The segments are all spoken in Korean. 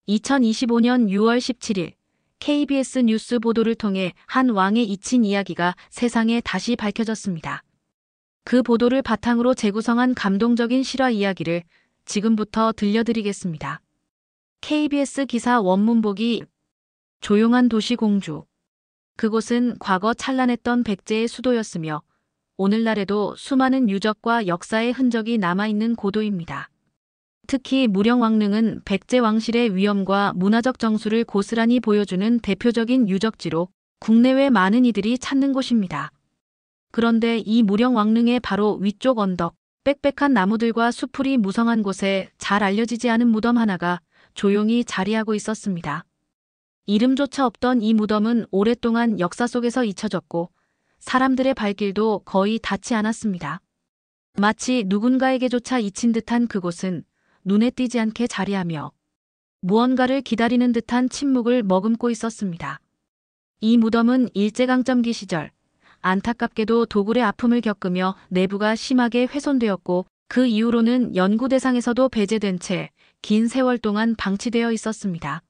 2025년 6월 17일 KBS 뉴스 보도를 통해 한 왕의 잊힌 이야기가 세상에 다시 밝혀졌습니다. 그 보도를 바탕으로 재구성한 감동적인 실화 이야기를 지금부터 들려드리겠습니다. KBS 기사 원문 보기. 조용한 도시 공주. 그곳은 과거 찬란했던 백제의 수도였으며 오늘날에도 수많은 유적과 역사의 흔적이 남아있는 고도입니다. 특히 무령왕릉은 백제 왕실의 위엄과 문화적 정수를 고스란히 보여주는 대표적인 유적지로 국내외 많은 이들이 찾는 곳입니다. 그런데 이 무령왕릉의 바로 위쪽 언덕, 빽빽한 나무들과 수풀이 무성한 곳에 잘 알려지지 않은 무덤 하나가 조용히 자리하고 있었습니다. 이름조차 없던 이 무덤은 오랫동안 역사 속에서 잊혀졌고 사람들의 발길도 거의 닿지 않았습니다. 마치 누군가에게조차 잊힌 듯한 그곳은 눈에 띄지 않게 자리하며 무언가를 기다리는 듯한 침묵을 머금고 있었습니다. 이 무덤은 일제강점기 시절 안타깝게도 도굴의 아픔을 겪으며 내부가 심하게 훼손되었고 그 이후로는 연구 대상에서도 배제된 채 긴 세월 동안 방치되어 있었습니다.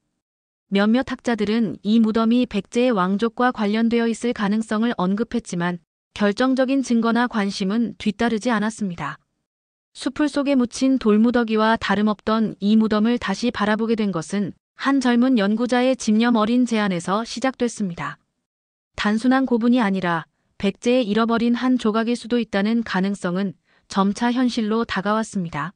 몇몇 학자들은 이 무덤이 백제의 왕족과 관련되어 있을 가능성을 언급했지만 결정적인 증거나 관심은 뒤따르지 않았습니다. 수풀 속에 묻힌 돌무더기와 다름없던 이 무덤을 다시 바라보게 된 것은 한 젊은 연구자의 집념 어린 제안에서 시작됐습니다. 단순한 고분이 아니라 백제의 잃어버린 한 조각일 수도 있다는 가능성은 점차 현실로 다가왔습니다.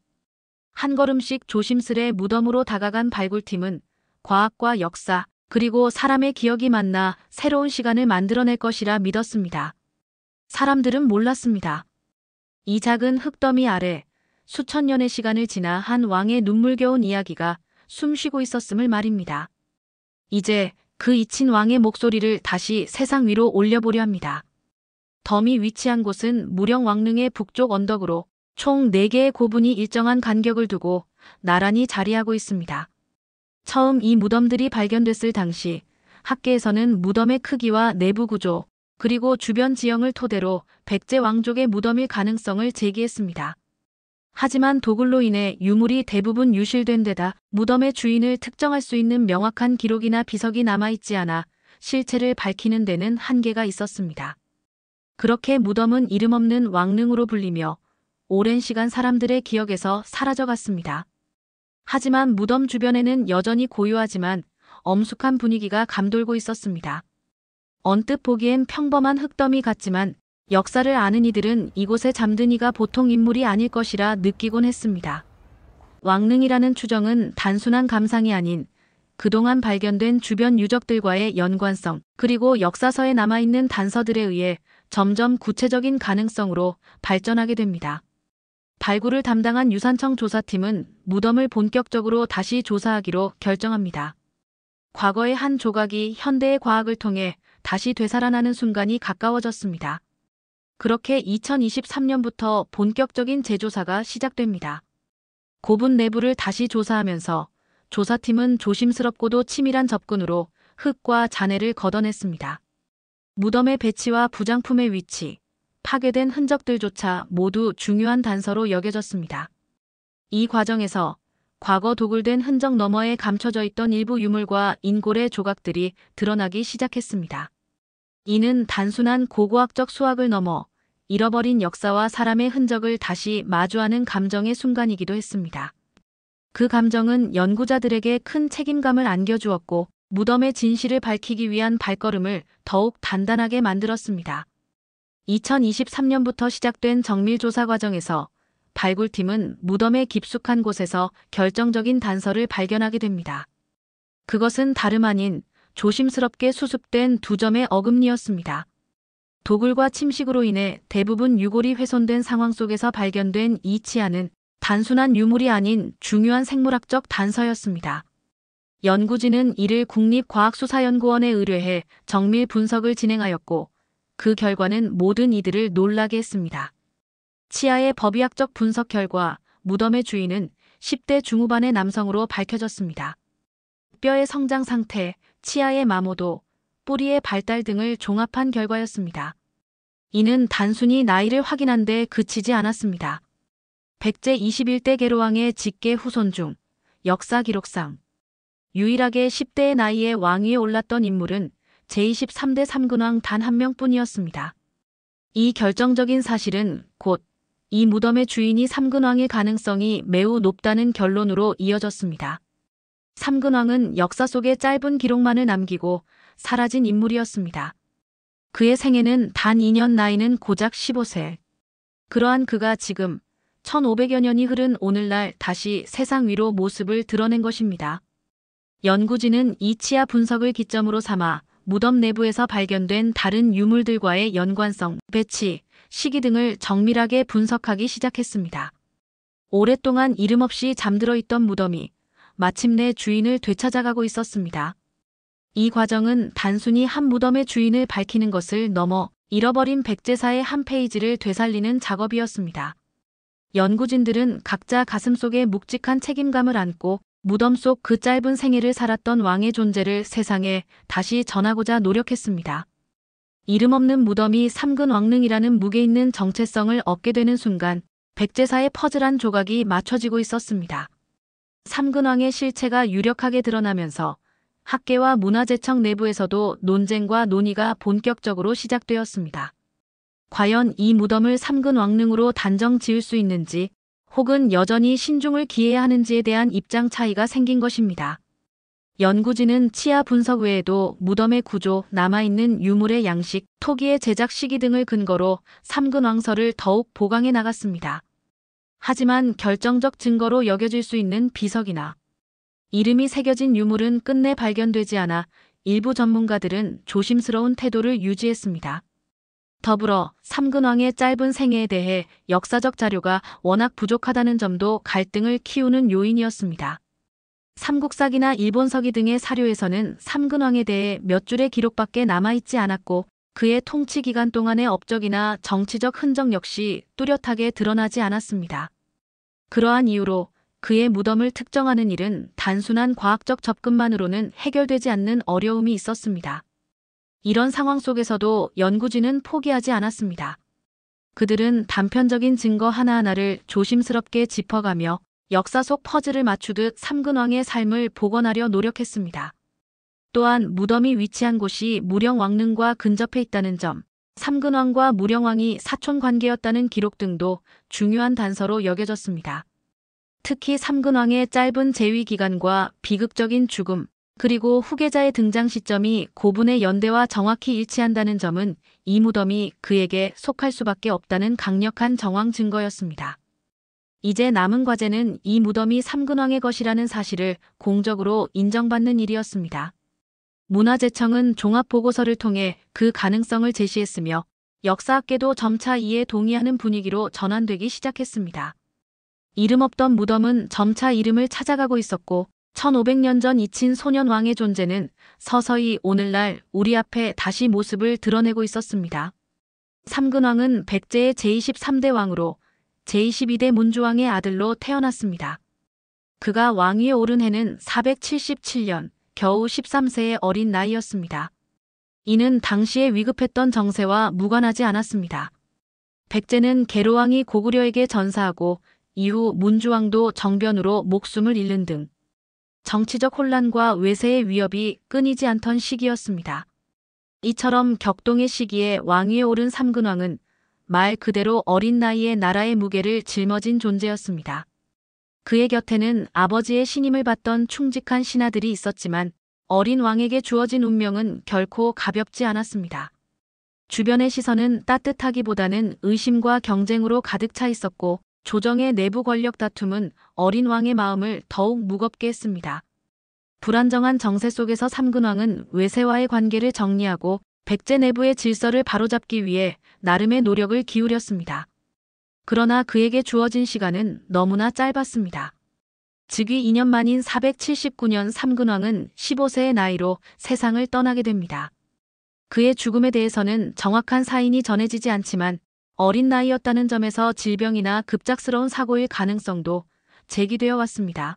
한 걸음씩 조심스레 무덤으로 다가간 발굴팀은 과학과 역사, 그리고 사람의 기억이 만나 새로운 시간을 만들어낼 것이라 믿었습니다. 사람들은 몰랐습니다. 이 작은 흙더미 아래 수천 년의 시간을 지나 한 왕의 눈물겨운 이야기가 숨쉬고 있었음을 말입니다. 이제 그 잊힌 왕의 목소리를 다시 세상 위로 올려보려 합니다. 덤이 위치한 곳은 무령왕릉의 북쪽 언덕으로 총 4개의 고분이 일정한 간격을 두고 나란히 자리하고 있습니다. 처음 이 무덤들이 발견됐을 당시 학계에서는 무덤의 크기와 내부 구조, 그리고 주변 지형을 토대로 백제 왕족의 무덤일 가능성을 제기했습니다. 하지만 도굴로 인해 유물이 대부분 유실된 데다 무덤의 주인을 특정할 수 있는 명확한 기록이나 비석이 남아있지 않아 실체를 밝히는 데는 한계가 있었습니다. 그렇게 무덤은 이름 없는 왕릉으로 불리며 오랜 시간 사람들의 기억에서 사라져갔습니다. 하지만 무덤 주변에는 여전히 고요하지만 엄숙한 분위기가 감돌고 있었습니다. 언뜻 보기엔 평범한 흙더미 같지만 역사를 아는 이들은 이곳에 잠든 이가 보통 인물이 아닐 것이라 느끼곤 했습니다. 왕릉이라는 추정은 단순한 감상이 아닌 그동안 발견된 주변 유적들과의 연관성, 그리고 역사서에 남아있는 단서들에 의해 점점 구체적인 가능성으로 발전하게 됩니다. 발굴을 담당한 유산청 조사팀은 무덤을 본격적으로 다시 조사하기로 결정합니다. 과거의 한 조각이 현대의 과학을 통해 다시 되살아나는 순간이 가까워졌습니다. 그렇게 2023년부터 본격적인 재조사가 시작됩니다. 고분 내부를 다시 조사하면서 조사팀은 조심스럽고도 치밀한 접근으로 흙과 잔해를 걷어냈습니다. 무덤의 배치와 부장품의 위치, 파괴된 흔적들조차 모두 중요한 단서로 여겨졌습니다. 이 과정에서 과거 도굴된 흔적 너머에 감춰져 있던 일부 유물과 인골의 조각들이 드러나기 시작했습니다. 이는 단순한 고고학적 수학을 넘어 잃어버린 역사와 사람의 흔적을 다시 마주하는 감정의 순간이기도 했습니다. 그 감정은 연구자들에게 큰 책임감을 안겨주었고 무덤의 진실을 밝히기 위한 발걸음을 더욱 단단하게 만들었습니다. 2023년부터 시작된 정밀조사 과정에서 발굴팀은 무덤의 깊숙한 곳에서 결정적인 단서를 발견하게 됩니다. 그것은 다름 아닌 조심스럽게 수습된 2점의 어금니였습니다. 도굴과 침식으로 인해 대부분 유골이 훼손된 상황 속에서 발견된 이 치아는 단순한 유물이 아닌 중요한 생물학적 단서였습니다. 연구진은 이를 국립과학수사연구원에 의뢰해 정밀 분석을 진행하였고 그 결과는 모든 이들을 놀라게 했습니다. 치아의 법의학적 분석 결과 무덤의 주인은 10대 중후반의 남성으로 밝혀졌습니다. 뼈의 성장 상태, 치아의 마모도, 뿌리의 발달 등을 종합한 결과였습니다. 이는 단순히 나이를 확인한 데 그치지 않았습니다. 백제 21대 계로왕의 직계 후손 중 역사 기록상 유일하게 10대의 나이에 왕위에 올랐던 인물은 제23대 삼근왕 단 한 명뿐이었습니다. 이 결정적인 사실은 곧 이 무덤의 주인이 삼근왕의 가능성이 매우 높다는 결론으로 이어졌습니다. 삼근왕은 역사 속에 짧은 기록만을 남기고 사라진 인물이었습니다. 그의 생애는 단 2년, 나이는 고작 15세. 그러한 그가 지금 1500여 년이 흐른 오늘날 다시 세상 위로 모습을 드러낸 것입니다. 연구진은 이 치아 분석을 기점으로 삼아 무덤 내부에서 발견된 다른 유물들과의 연관성, 배치, 시기 등을 정밀하게 분석하기 시작했습니다. 오랫동안 이름 없이 잠들어 있던 무덤이 마침내 주인을 되찾아가고 있었습니다. 이 과정은 단순히 한 무덤의 주인을 밝히는 것을 넘어 잃어버린 백제사의 한 페이지를 되살리는 작업이었습니다. 연구진들은 각자 가슴속에 묵직한 책임감을 안고 무덤 속 그 짧은 생애를 살았던 왕의 존재를 세상에 다시 전하고자 노력했습니다. 이름 없는 무덤이 삼근왕릉이라는 무게 있는 정체성을 얻게 되는 순간 백제사의 퍼즐한 조각이 맞춰지고 있었습니다. 삼근왕의 실체가 유력하게 드러나면서 학계와 문화재청 내부에서도 논쟁과 논의가 본격적으로 시작되었습니다. 과연 이 무덤을 삼근왕릉으로 단정 지을 수 있는지 혹은 여전히 신중을 기해야 하는지에 대한 입장 차이가 생긴 것입니다. 연구진은 치아 분석 외에도 무덤의 구조, 남아있는 유물의 양식, 토기의 제작 시기 등을 근거로 삼근왕설을 더욱 보강해 나갔습니다. 하지만 결정적 증거로 여겨질 수 있는 비석이나 이름이 새겨진 유물은 끝내 발견되지 않아 일부 전문가들은 조심스러운 태도를 유지했습니다. 더불어 삼근왕의 짧은 생애에 대해 역사적 자료가 워낙 부족하다는 점도 갈등을 키우는 요인이었습니다. 삼국사기나 일본서기 등의 사료에서는 삼근왕에 대해 몇 줄의 기록밖에 남아있지 않았고 그의 통치 기간 동안의 업적이나 정치적 흔적 역시 뚜렷하게 드러나지 않았습니다. 그러한 이유로 그의 무덤을 특정하는 일은 단순한 과학적 접근만으로는 해결되지 않는 어려움이 있었습니다. 이런 상황 속에서도 연구진은 포기하지 않았습니다. 그들은 단편적인 증거 하나하나를 조심스럽게 짚어가며 역사 속 퍼즐을 맞추듯 삼근왕의 삶을 복원하려 노력했습니다. 또한 무덤이 위치한 곳이 무령왕릉과 근접해 있다는 점, 삼근왕과 무령왕이 사촌 관계였다는 기록 등도 중요한 단서로 여겨졌습니다. 특히 삼근왕의 짧은 재위 기간과 비극적인 죽음, 그리고 후계자의 등장 시점이 고분의 연대와 정확히 일치한다는 점은 이 무덤이 그에게 속할 수밖에 없다는 강력한 정황 증거였습니다. 이제 남은 과제는 이 무덤이 삼근왕의 것이라는 사실을 공적으로 인정받는 일이었습니다. 문화재청은 종합보고서를 통해 그 가능성을 제시했으며 역사학계도 점차 이에 동의하는 분위기로 전환되기 시작했습니다. 이름 없던 무덤은 점차 이름을 찾아가고 있었고 1500년 전 잊힌 소년왕의 존재는 서서히 오늘날 우리 앞에 다시 모습을 드러내고 있었습니다. 삼근왕은 백제의 제23대 왕으로 제22대 문주왕의 아들로 태어났습니다. 그가 왕위에 오른 해는 477년, 겨우 13세의 어린 나이였습니다. 이는 당시에 위급했던 정세와 무관하지 않았습니다. 백제는 계로왕이 고구려에게 전사하고 이후 문주왕도 정변으로 목숨을 잃는 등 정치적 혼란과 외세의 위협이 끊이지 않던 시기였습니다. 이처럼 격동의 시기에 왕위에 오른 삼근왕은 말 그대로 어린 나이에 나라의 무게를 짊어진 존재였습니다. 그의 곁에는 아버지의 신임을 받던 충직한 신하들이 있었지만 어린 왕에게 주어진 운명은 결코 가볍지 않았습니다. 주변의 시선은 따뜻하기보다는 의심과 경쟁으로 가득 차 있었고 조정의 내부 권력 다툼은 어린 왕의 마음을 더욱 무겁게 했습니다. 불안정한 정세 속에서 삼근왕은 외세와의 관계를 정리하고 백제 내부의 질서를 바로잡기 위해 나름의 노력을 기울였습니다. 그러나 그에게 주어진 시간은 너무나 짧았습니다. 즉위 2년 만인 479년 삼근왕은 15세의 나이로 세상을 떠나게 됩니다. 그의 죽음에 대해서는 정확한 사인이 전해지지 않지만 어린 나이였다는 점에서 질병이나 급작스러운 사고일 가능성도 제기되어 왔습니다.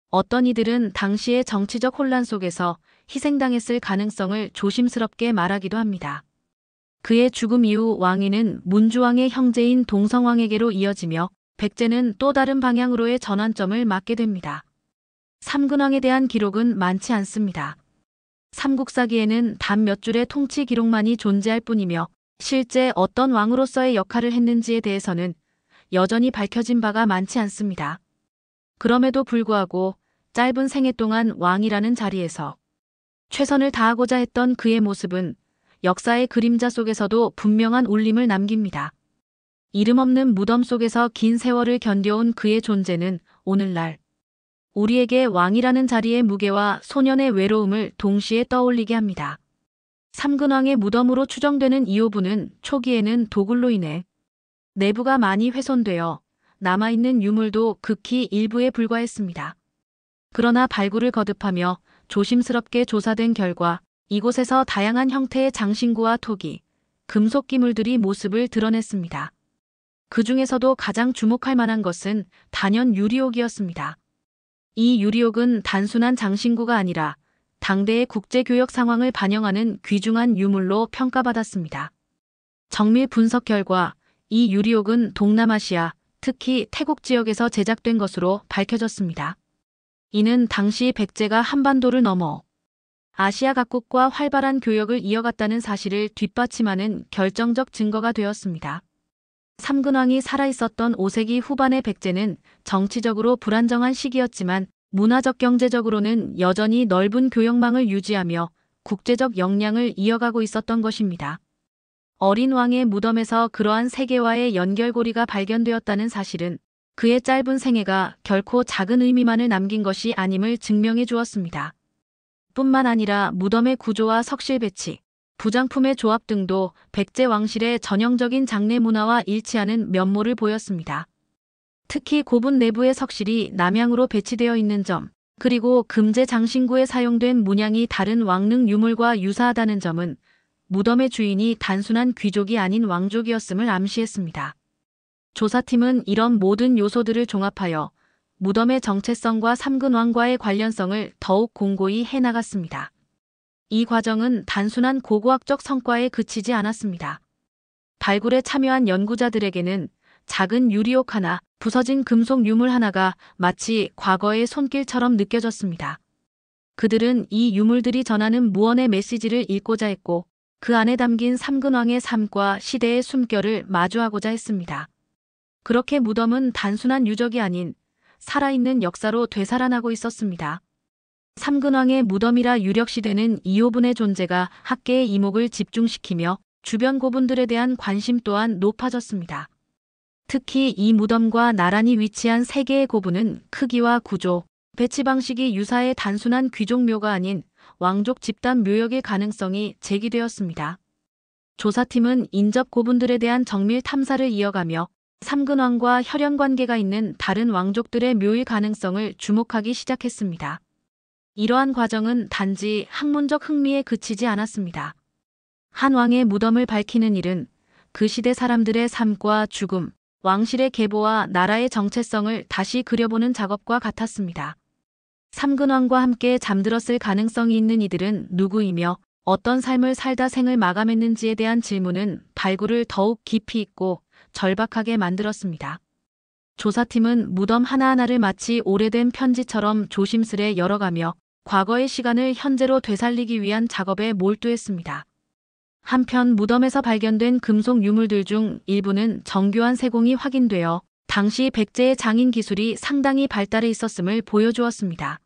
어떤 이들은 당시의 정치적 혼란 속에서 희생당했을 가능성을 조심스럽게 말하기도 합니다. 그의 죽음 이후 왕위는 문주왕의 형제인 동성왕에게로 이어지며 백제는 또 다른 방향으로의 전환점을 맞게 됩니다. 삼근왕에 대한 기록은 많지 않습니다. 삼국사기에는 단 몇 줄의 통치 기록만이 존재할 뿐이며 실제 어떤 왕으로서의 역할을 했는지에 대해서는 여전히 밝혀진 바가 많지 않습니다. 그럼에도 불구하고 짧은 생애 동안 왕이라는 자리에서 최선을 다하고자 했던 그의 모습은 역사의 그림자 속에서도 분명한 울림을 남깁니다. 이름 없는 무덤 속에서 긴 세월을 견뎌온 그의 존재는 오늘날 우리에게 왕이라는 자리의 무게와 소년의 외로움을 동시에 떠올리게 합니다. 삼근왕의 무덤으로 추정되는 이호부는 초기에는 도굴로 인해 내부가 많이 훼손되어 남아있는 유물도 극히 일부에 불과했습니다. 그러나 발굴을 거듭하며 조심스럽게 조사된 결과 이곳에서 다양한 형태의 장신구와 토기, 금속 기물들이 모습을 드러냈습니다. 그 중에서도 가장 주목할 만한 것은 단연 유리옥이었습니다. 이 유리옥은 단순한 장신구가 아니라 당대의 국제교역 상황을 반영하는 귀중한 유물로 평가받았습니다. 정밀 분석 결과 이 유리옥은 동남아시아, 특히 태국 지역에서 제작된 것으로 밝혀졌습니다. 이는 당시 백제가 한반도를 넘어 아시아 각국과 활발한 교역을 이어갔다는 사실을 뒷받침하는 결정적 증거가 되었습니다. 삼근왕이 살아있었던 5세기 후반의 백제는 정치적으로 불안정한 시기였지만 문화적 경제적으로는 여전히 넓은 교역망을 유지하며 국제적 역량을 이어가고 있었던 것입니다. 어린 왕의 무덤에서 그러한 세계와의 연결고리가 발견되었다는 사실은 그의 짧은 생애가 결코 작은 의미만을 남긴 것이 아님을 증명해 주었습니다. 뿐만 아니라 무덤의 구조와 석실 배치, 부장품의 조합 등도 백제 왕실의 전형적인 장례 문화와 일치하는 면모를 보였습니다. 특히 고분 내부의 석실이 남향으로 배치되어 있는 점, 그리고 금제 장신구에 사용된 문양이 다른 왕릉 유물과 유사하다는 점은 무덤의 주인이 단순한 귀족이 아닌 왕족이었음을 암시했습니다. 조사팀은 이런 모든 요소들을 종합하여 무덤의 정체성과 삼근왕과의 관련성을 더욱 공고히 해나갔습니다. 이 과정은 단순한 고고학적 성과에 그치지 않았습니다. 발굴에 참여한 연구자들에게는 작은 유리옥 하나, 부서진 금속 유물 하나가 마치 과거의 손길처럼 느껴졌습니다. 그들은 이 유물들이 전하는 무언의 메시지를 읽고자 했고 그 안에 담긴 삼근왕의 삶과 시대의 숨결을 마주하고자 했습니다. 그렇게 무덤은 단순한 유적이 아닌 살아있는 역사로 되살아나고 있었습니다. 삼근왕의 무덤이라 유력시되는 이호분의 존재가 학계의 이목을 집중시키며 주변 고분들에 대한 관심 또한 높아졌습니다. 특히 이 무덤과 나란히 위치한 세 개의 고분은 크기와 구조, 배치 방식이 유사해 단순한 귀족 묘가 아닌 왕족 집단 묘역의 가능성이 제기되었습니다. 조사팀은 인접 고분들에 대한 정밀 탐사를 이어가며 삼근왕과 혈연 관계가 있는 다른 왕족들의 묘일 가능성을 주목하기 시작했습니다. 이러한 과정은 단지 학문적 흥미에 그치지 않았습니다. 한 왕의 무덤을 밝히는 일은 그 시대 사람들의 삶과 죽음, 왕실의 계보와 나라의 정체성을 다시 그려보는 작업과 같았습니다. 삼근왕과 함께 잠들었을 가능성이 있는 이들은 누구이며 어떤 삶을 살다 생을 마감했는지에 대한 질문은 발굴을 더욱 깊이 있고 절박하게 만들었습니다. 조사팀은 무덤 하나하나를 마치 오래된 편지처럼 조심스레 열어가며 과거의 시간을 현재로 되살리기 위한 작업에 몰두했습니다. 한편 무덤에서 발견된 금속 유물들 중 일부는 정교한 세공이 확인되어 당시 백제의 장인 기술이 상당히 발달해 있었음을 보여주었습니다.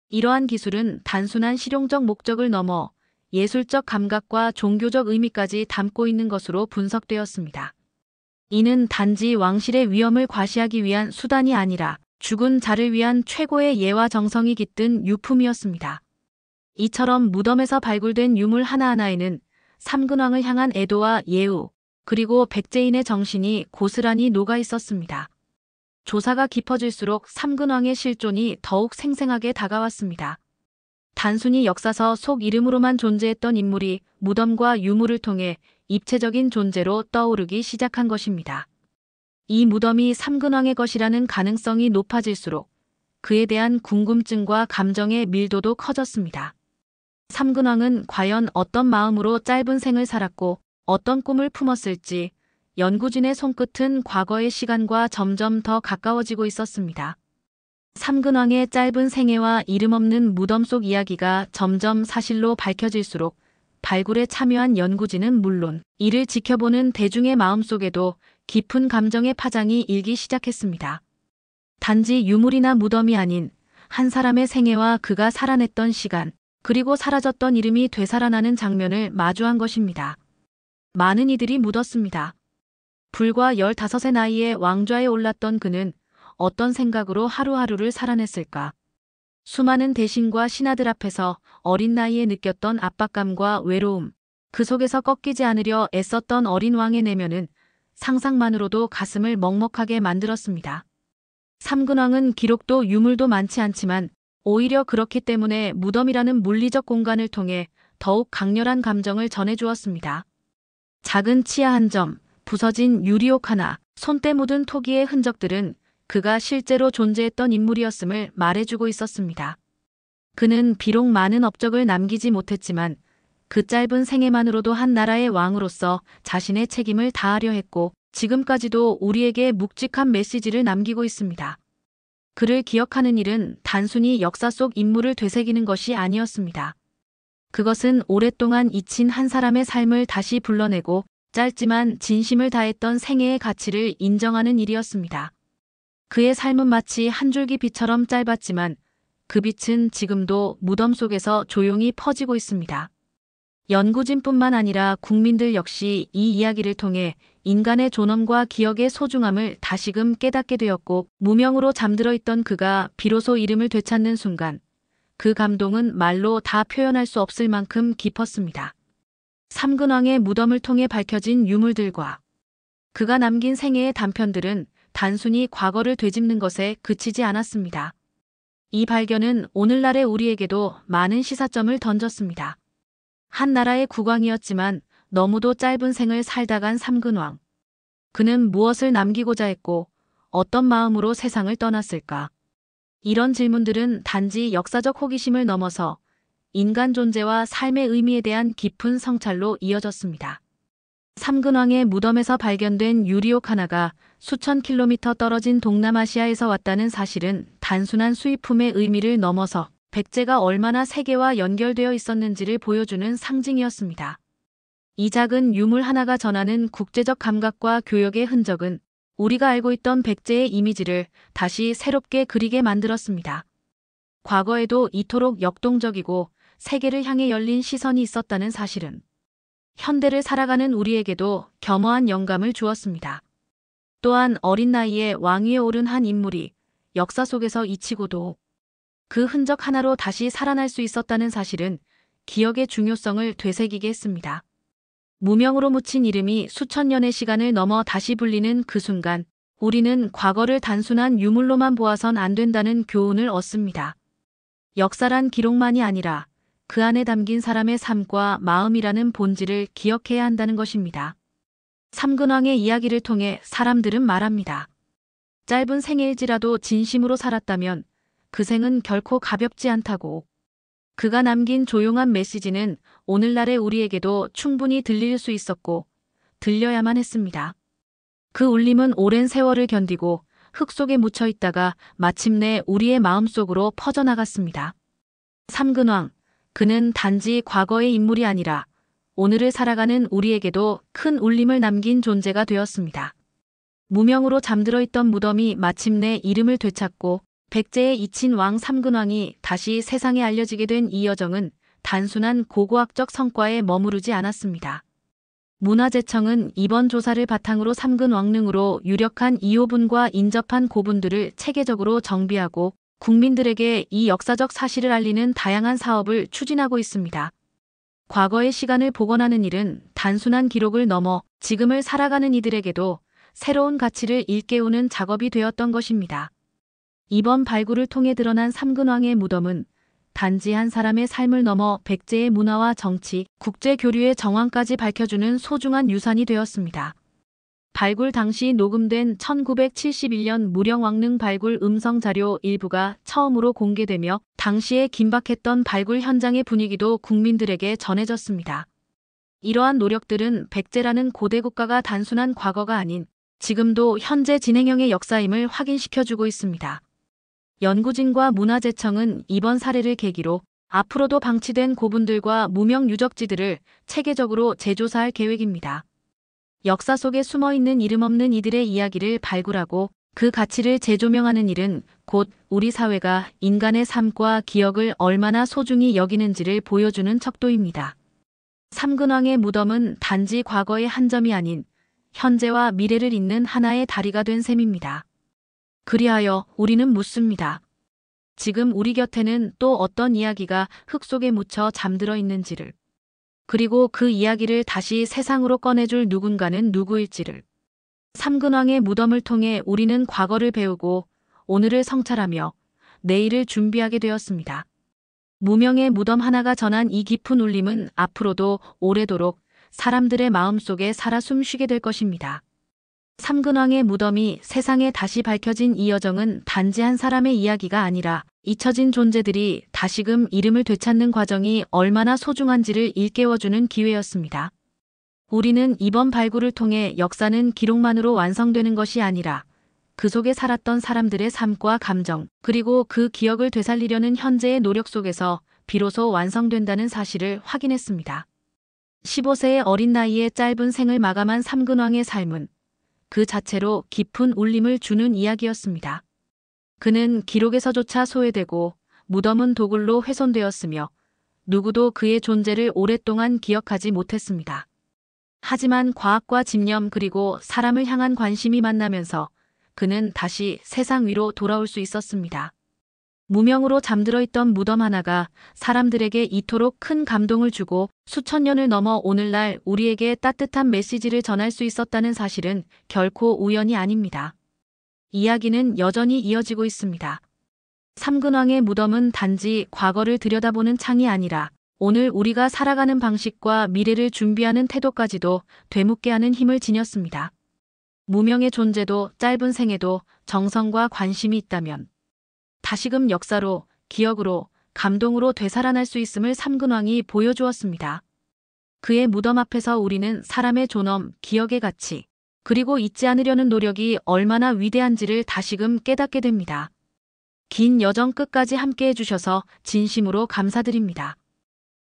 이러한 기술은 단순한 실용적 목적을 넘어 예술적 감각과 종교적 의미까지 담고 있는 것으로 분석되었습니다. 이는 단지 왕실의 위엄을 과시하기 위한 수단이 아니라 죽은 자를 위한 최고의 예와 정성이 깃든 유품이었습니다. 이처럼 무덤에서 발굴된 유물 하나하나에는 삼근왕을 향한 애도와 예우, 그리고 백제인의 정신이 고스란히 녹아 있었습니다. 조사가 깊어질수록 삼근왕의 실존이 더욱 생생하게 다가왔습니다. 단순히 역사서 속 이름으로만 존재했던 인물이 무덤과 유물을 통해 입체적인 존재로 떠오르기 시작한 것입니다. 이 무덤이 삼근왕의 것이라는 가능성이 높아질수록 그에 대한 궁금증과 감정의 밀도도 커졌습니다. 삼근왕은 과연 어떤 마음으로 짧은 생을 살았고 어떤 꿈을 품었을지 연구진의 손끝은 과거의 시간과 점점 더 가까워지고 있었습니다. 삼근왕의 짧은 생애와 이름 없는 무덤 속 이야기가 점점 사실로 밝혀질수록 발굴에 참여한 연구진은 물론 이를 지켜보는 대중의 마음속에도 깊은 감정의 파장이 일기 시작했습니다. 단지 유물이나 무덤이 아닌 한 사람의 생애와 그가 살아냈던 시간, 그리고 사라졌던 이름이 되살아나는 장면을 마주한 것입니다. 많은 이들이 묻었습니다. 불과 15의 나이에 왕좌에 올랐던 그는 어떤 생각으로 하루하루를 살아냈을까? 수많은 대신과 신하들 앞에서 어린 나이에 느꼈던 압박감과 외로움, 그 속에서 꺾이지 않으려 애썼던 어린 왕의 내면은 상상만으로도 가슴을 먹먹하게 만들었습니다. 삼근왕은 기록도 유물도 많지 않지만 오히려 그렇기 때문에 무덤이라는 물리적 공간을 통해 더욱 강렬한 감정을 전해주었습니다. 작은 치아 한 점, 부서진 유리옥 하나, 손때 묻은 토기의 흔적들은 그가 실제로 존재했던 인물이었음을 말해주고 있었습니다. 그는 비록 많은 업적을 남기지 못했지만 그 짧은 생애만으로도 한 나라의 왕으로서 자신의 책임을 다하려 했고 지금까지도 우리에게 묵직한 메시지를 남기고 있습니다. 그를 기억하는 일은 단순히 역사 속 인물을 되새기는 것이 아니었습니다. 그것은 오랫동안 잊힌 한 사람의 삶을 다시 불러내고 짧지만 진심을 다했던 생애의 가치를 인정하는 일이었습니다. 그의 삶은 마치 한 줄기 빛처럼 짧았지만 그 빛은 지금도 무덤 속에서 조용히 퍼지고 있습니다. 연구진뿐만 아니라 국민들 역시 이 이야기를 통해 인간의 존엄과 기억의 소중함을 다시금 깨닫게 되었고 무명으로 잠들어 있던 그가 비로소 이름을 되찾는 순간 그 감동은 말로 다 표현할 수 없을 만큼 깊었습니다. 삼근왕의 무덤을 통해 밝혀진 유물들과 그가 남긴 생애의 단편들은 단순히 과거를 되짚는 것에 그치지 않았습니다. 이 발견은 오늘날의 우리에게도 많은 시사점을 던졌습니다. 한 나라의 국왕이었지만 너무도 짧은 생을 살다간 삼근왕. 그는 무엇을 남기고자 했고 어떤 마음으로 세상을 떠났을까? 이런 질문들은 단지 역사적 호기심을 넘어서 인간 존재와 삶의 의미에 대한 깊은 성찰로 이어졌습니다. 삼근왕의 무덤에서 발견된 유리옥 하나가 수천 킬로미터 떨어진 동남아시아에서 왔다는 사실은 단순한 수입품의 의미를 넘어서 백제가 얼마나 세계와 연결되어 있었는지를 보여주는 상징이었습니다. 이 작은 유물 하나가 전하는 국제적 감각과 교역의 흔적은 우리가 알고 있던 백제의 이미지를 다시 새롭게 그리게 만들었습니다. 과거에도 이토록 역동적이고 세계를 향해 열린 시선이 있었다는 사실은 현대를 살아가는 우리에게도 겸허한 영감을 주었습니다. 또한 어린 나이에 왕위에 오른 한 인물이 역사 속에서 잊히고도 그 흔적 하나로 다시 살아날 수 있었다는 사실은 기억의 중요성을 되새기게 했습니다. 무명으로 묻힌 이름이 수천 년의 시간을 넘어 다시 불리는 그 순간 우리는 과거를 단순한 유물로만 보아선 안 된다는 교훈을 얻습니다. 역사란 기록만이 아니라 그 안에 담긴 사람의 삶과 마음이라는 본질을 기억해야 한다는 것입니다. 삼근왕의 이야기를 통해 사람들은 말합니다. 짧은 생일지라도 진심으로 살았다면 그 생은 결코 가볍지 않다고. 그가 남긴 조용한 메시지는 오늘날의 우리에게도 충분히 들릴 수 있었고 들려야만 했습니다. 그 울림은 오랜 세월을 견디고 흙 속에 묻혀 있다가 마침내 우리의 마음속으로 퍼져나갔습니다. 삼근왕, 그는 단지 과거의 인물이 아니라 오늘을 살아가는 우리에게도 큰 울림을 남긴 존재가 되었습니다. 무명으로 잠들어 있던 무덤이 마침내 이름을 되찾고 백제의 잊힌 왕 삼근왕이 다시 세상에 알려지게 된 이 여정은 단순한 고고학적 성과에 머무르지 않았습니다. 문화재청은 이번 조사를 바탕으로 삼근왕릉으로 유력한 이호분과 인접한 고분들을 체계적으로 정비하고 국민들에게 이 역사적 사실을 알리는 다양한 사업을 추진하고 있습니다. 과거의 시간을 복원하는 일은 단순한 기록을 넘어 지금을 살아가는 이들에게도 새로운 가치를 일깨우는 작업이 되었던 것입니다. 이번 발굴을 통해 드러난 삼근왕의 무덤은 단지 한 사람의 삶을 넘어 백제의 문화와 정치, 국제 교류의 정황까지 밝혀주는 소중한 유산이 되었습니다. 발굴 당시 녹음된 1971년 무령왕릉 발굴 음성 자료 일부가 처음으로 공개되며 당시에 긴박했던 발굴 현장의 분위기도 국민들에게 전해졌습니다. 이러한 노력들은 백제라는 고대 국가가 단순한 과거가 아닌 지금도 현재 진행형의 역사임을 확인시켜주고 있습니다. 연구진과 문화재청은 이번 사례를 계기로 앞으로도 방치된 고분들과 무명 유적지들을 체계적으로 재조사할 계획입니다. 역사 속에 숨어있는 이름 없는 이들의 이야기를 발굴하고 그 가치를 재조명하는 일은 곧 우리 사회가 인간의 삶과 기억을 얼마나 소중히 여기는지를 보여주는 척도입니다. 삼근왕의 무덤은 단지 과거의 한 점이 아닌 현재와 미래를 잇는 하나의 다리가 된 셈입니다. 그리하여 우리는 묻습니다. 지금 우리 곁에는 또 어떤 이야기가 흙 속에 묻혀 잠들어 있는지를, 그리고 그 이야기를 다시 세상으로 꺼내줄 누군가는 누구일지를. 삼근왕의 무덤을 통해 우리는 과거를 배우고 오늘을 성찰하며 내일을 준비하게 되었습니다. 무명의 무덤 하나가 전한 이 깊은 울림은 앞으로도 오래도록 사람들의 마음속에 살아 숨쉬게 될 것입니다. 삼근왕의 무덤이 세상에 다시 밝혀진 이 여정은 단지 한 사람의 이야기가 아니라 잊혀진 존재들이 다시금 이름을 되찾는 과정이 얼마나 소중한지를 일깨워주는 기회였습니다. 우리는 이번 발굴을 통해 역사는 기록만으로 완성되는 것이 아니라 그 속에 살았던 사람들의 삶과 감정, 그리고 그 기억을 되살리려는 현재의 노력 속에서 비로소 완성된다는 사실을 확인했습니다. 15세의 어린 나이에 짧은 생을 마감한 삼근왕의 삶은 그 자체로 깊은 울림을 주는 이야기였습니다. 그는 기록에서조차 소외되고 무덤은 도굴로 훼손되었으며 누구도 그의 존재를 오랫동안 기억하지 못했습니다. 하지만 과학과 집념 그리고 사람을 향한 관심이 만나면서 그는 다시 세상 위로 돌아올 수 있었습니다. 무명으로 잠들어 있던 무덤 하나가 사람들에게 이토록 큰 감동을 주고 수천 년을 넘어 오늘날 우리에게 따뜻한 메시지를 전할 수 있었다는 사실은 결코 우연이 아닙니다. 이야기는 여전히 이어지고 있습니다. 삼근왕의 무덤은 단지 과거를 들여다보는 창이 아니라 오늘 우리가 살아가는 방식과 미래를 준비하는 태도까지도 되묻게 하는 힘을 지녔습니다. 무명의 존재도 짧은 생에도 정성과 관심이 있다면 다시금 역사로, 기억으로, 감동으로 되살아날 수 있음을 삼근왕이 보여주었습니다. 그의 무덤 앞에서 우리는 사람의 존엄, 기억의 가치, 그리고 잊지 않으려는 노력이 얼마나 위대한지를 다시금 깨닫게 됩니다. 긴 여정 끝까지 함께 해주셔서 진심으로 감사드립니다.